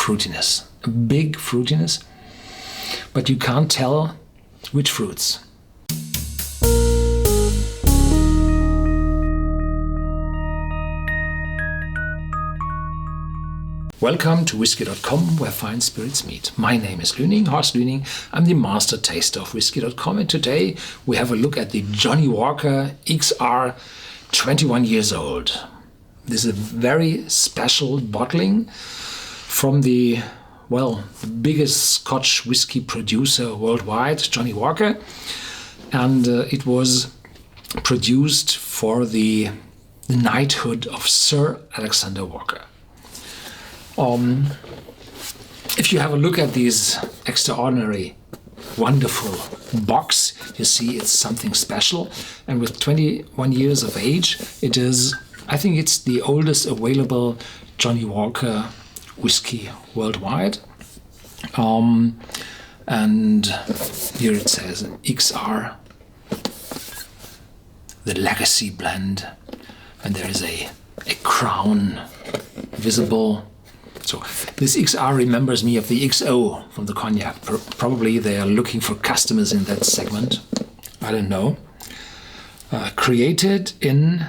fruitiness, a big fruitiness, but you can't tell which fruits. Welcome to Whisky.com, where fine spirits meet. My name is Horst Lüning. I'm the master taster of Whisky.com, and today we have a look at the Johnnie Walker XR 21 years old. This is a very special bottling from the biggest Scotch whisky producer worldwide, Johnnie Walker, and it was produced for the knighthood of Sir Alexander Walker. If you have a look at this extraordinary, wonderful box, you see it's something special. And with 21 years of age, I think it's the oldest available Johnnie Walker whiskey worldwide. And here it says XR, the legacy blend, and there is a crown visible. So this XR remembers me of the XO from the cognac. Probably they are looking for customers in that segment. I don't know. Created in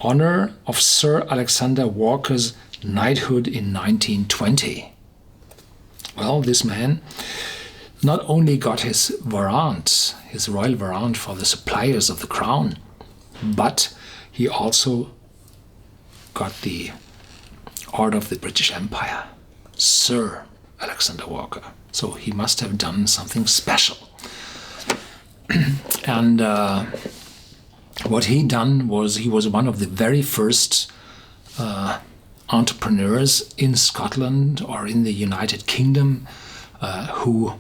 honor of Sir Alexander Walker's knighthood in 1920. Well, this man not only got his warrant, his royal warrant for the suppliers of the crown, but he also got the Order of the British Empire, Sir Alexander Walker. So he must have done something special. And what he done was he was one of the very first entrepreneurs in Scotland or in the United Kingdom who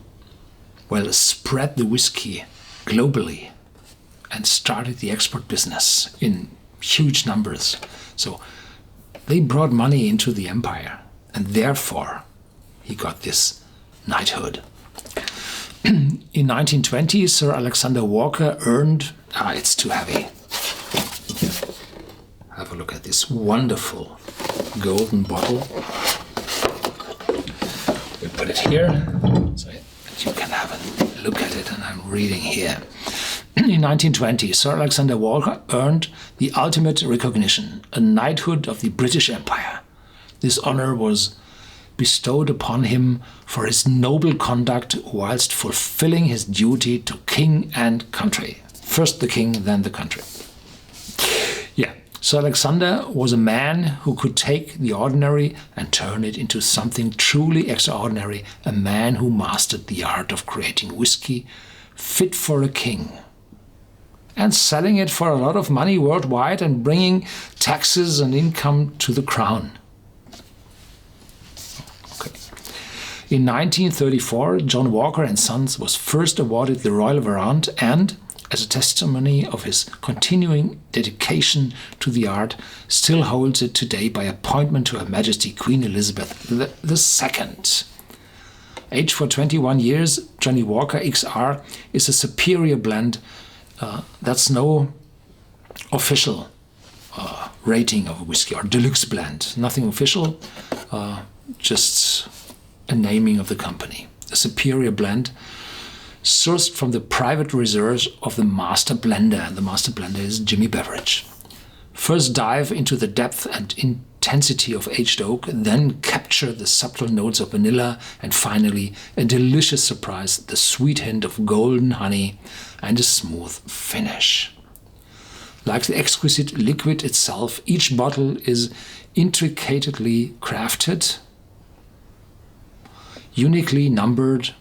spread the whiskey globally and started the export business in huge numbers. So they brought money into the empire, and therefore he got this knighthood. In 1920, Sir Alexander Walker earned... it's too heavy. Have a look at this wonderful golden bottle. We put it here so that you can have a look at it, and I'm reading here. In 1920, Sir Alexander Walker earned the ultimate recognition, a knighthood of the British Empire. This honor was bestowed upon him for his noble conduct whilst fulfilling his duty to king and country. First the king, then the country. Sir Alexander was a man who could take the ordinary and turn it into something truly extraordinary, a man who mastered the art of creating whiskey fit for a king, and selling it for a lot of money worldwide and bringing taxes and income to the crown. Okay. In 1934, John Walker and Sons was first awarded the Royal Warrant, and, as a testimony of his continuing dedication to the art, still holds it today by appointment to Her Majesty Queen Elizabeth II. Aged for 21 years, Johnnie Walker XR is a superior blend. That's no official rating of a whiskey, or deluxe blend. Nothing official, just a naming of the company. A superior blend sourced from the private reserves of the master blender, and the master blender is Jimmy Beveridge. First dive into the depth and intensity of aged oak, then capture the subtle notes of vanilla, and finally a delicious surprise, the sweet hint of golden honey and a smooth finish. Like the exquisite liquid itself, each bottle is intricately crafted, uniquely numbered,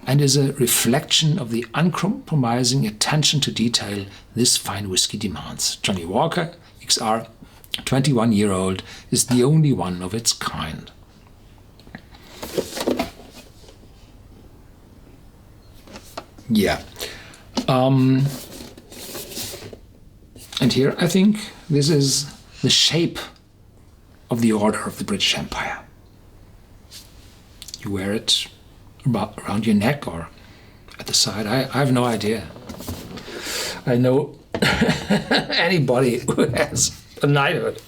and is a reflection of the uncompromising attention to detail this fine whiskey demands. Johnnie Walker XR, 21-year-old, is the only one of its kind. And here I think this is the shape of the Order of the British Empire. You wear it around your neck or at the side. I have no idea. I know anybody who has a knighthood.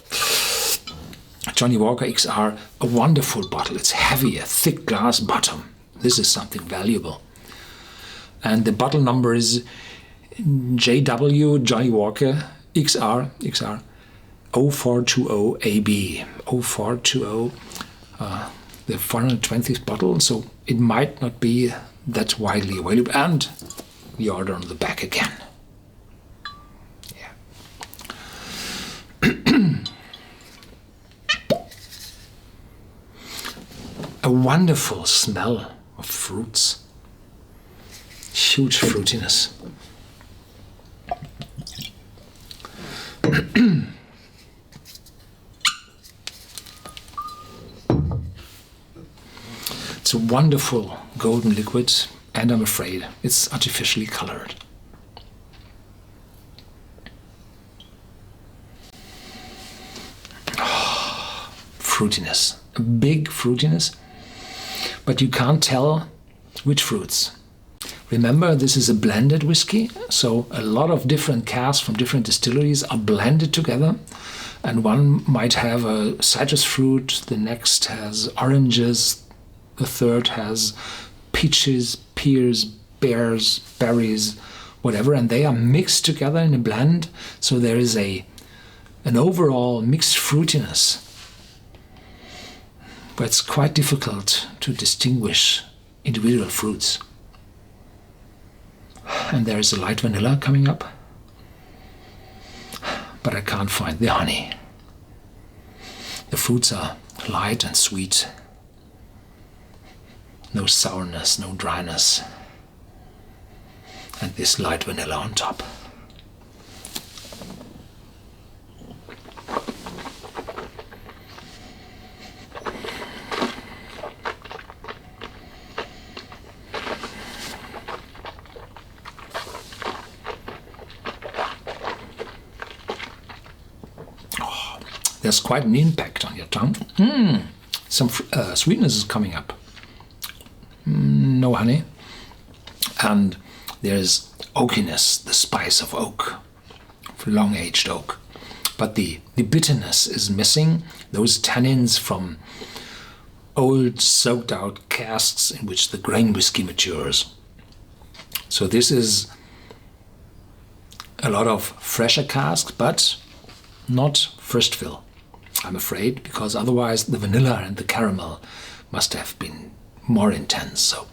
Johnnie Walker XR, a wonderful bottle. It's heavy, a thick glass bottom. This is something valuable. And the bottle number is JW Johnnie Walker XR 0420AB. 0420, the 420th bottle, so it might not be that widely available. And the order on the back again. A wonderful smell of fruits. Huge fruitiness. It's a wonderful golden liquid, and I'm afraid it's artificially colored. Oh, fruitiness, a big fruitiness, but you can't tell which fruits. Remember, this is a blended whiskey, so a lot of different casks from different distilleries are blended together, and one might have a citrus fruit, the next has oranges, the third has peaches, pears, bears, berries, whatever, and they are mixed together in a blend, so there is an overall mixed fruitiness. But it's quite difficult to distinguish individual fruits. And there is a light vanilla coming up, but I can't find the honey. The fruits are light and sweet. No sourness, no dryness. And this light vanilla on top. Oh, there's quite an impact on your tongue. Some sweetness is coming up. No honey. And there's oakiness, the spice of oak, long-aged oak. But the bitterness is missing, those tannins from old soaked-out casks in which the grain whiskey matures. So this is a lot of fresher casks, but not first fill, I'm afraid, because otherwise the vanilla and the caramel must have been more intense. So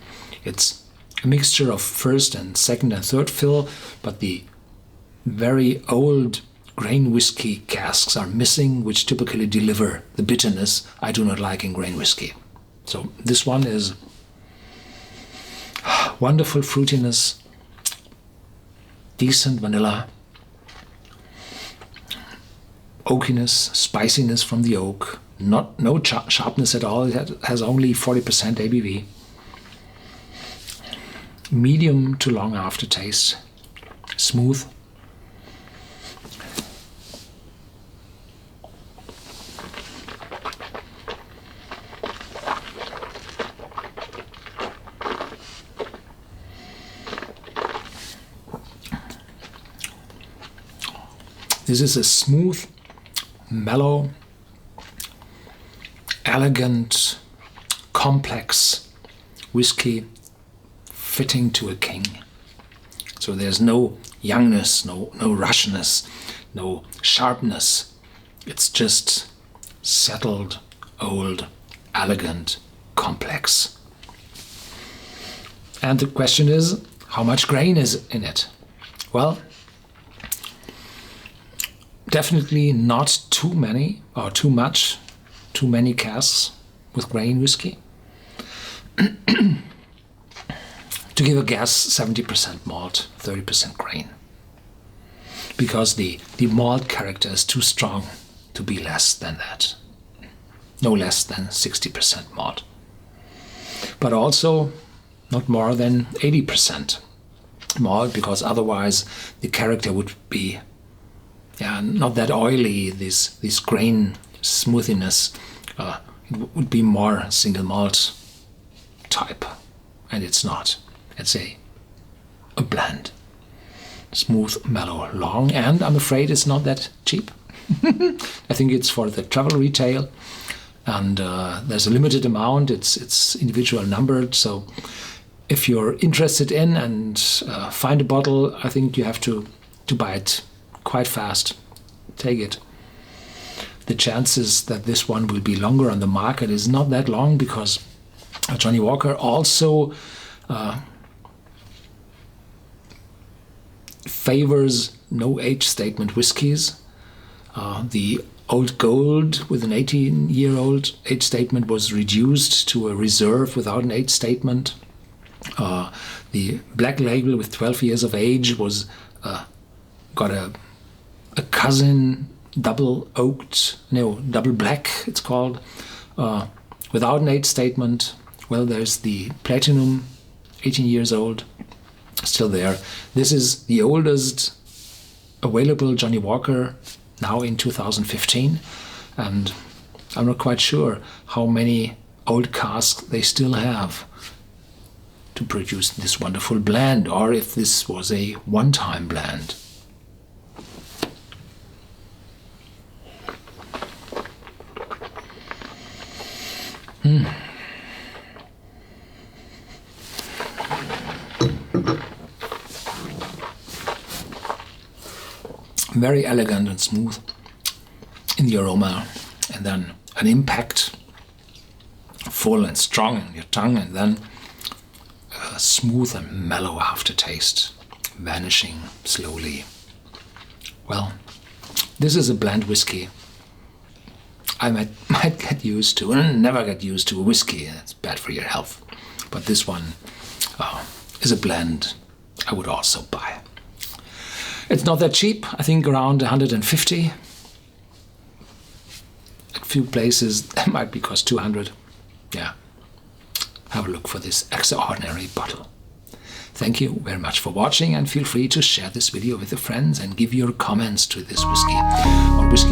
it's a mixture of first and second and third fill, but the very old grain whiskey casks are missing, which typically deliver the bitterness I do not like in grain whiskey. So this one is wonderful fruitiness, decent vanilla, oakiness, spiciness from the oak, no sharpness at all. It has only 40% ABV. Medium to long aftertaste, smooth. This is a smooth, mellow, elegant, complex whiskey fitting to a king. So there's no youngness, no rushness, no sharpness. It's just settled, old, elegant, complex. And the question is, how much grain is in it? Well, definitely not too many or too much, too many casks with grain whiskey. To give a guess, 70% malt, 30% grain. Because the malt character is too strong to be less than that. No less than 60% malt. But also not more than 80% malt, because otherwise the character would be not that oily, this grain smoothiness. It would be more single malt type, and it's not. It's a blend. Smooth, mellow, long, and I'm afraid it's not that cheap. I think it's for the travel retail, and there's a limited amount. It's individual numbered, so if you're interested in and find a bottle, I think you have to buy it quite fast. Take it. The chances that this one will be longer on the market is not that long, because Johnnie Walker also favors no age statement whiskies. The Old Gold with an 18-year-old age statement was reduced to a reserve without an age statement. The Black Label with 12 years of age was got a cousin double black, it's called, without an age statement. Well, there's the Platinum, 18 years old, still there. This is the oldest available Johnnie Walker now in 2015, and I'm not quite sure how many old casks they still have to produce this wonderful blend, or if this was a one-time blend. Very elegant and smooth in the aroma, and then an impact, full and strong in your tongue, and then a smooth and mellow aftertaste, vanishing slowly. Well, this is a blend whiskey I might get used to, and never get used to a whiskey. It's bad for your health. But this one is a blend I would also buy. It's not that cheap. I think around 150. At a few places it might be cost 200. Yeah. Have a look for this extraordinary bottle. Thank you very much for watching, and feel free to share this video with your friends and give your comments to this whiskey on Whisky.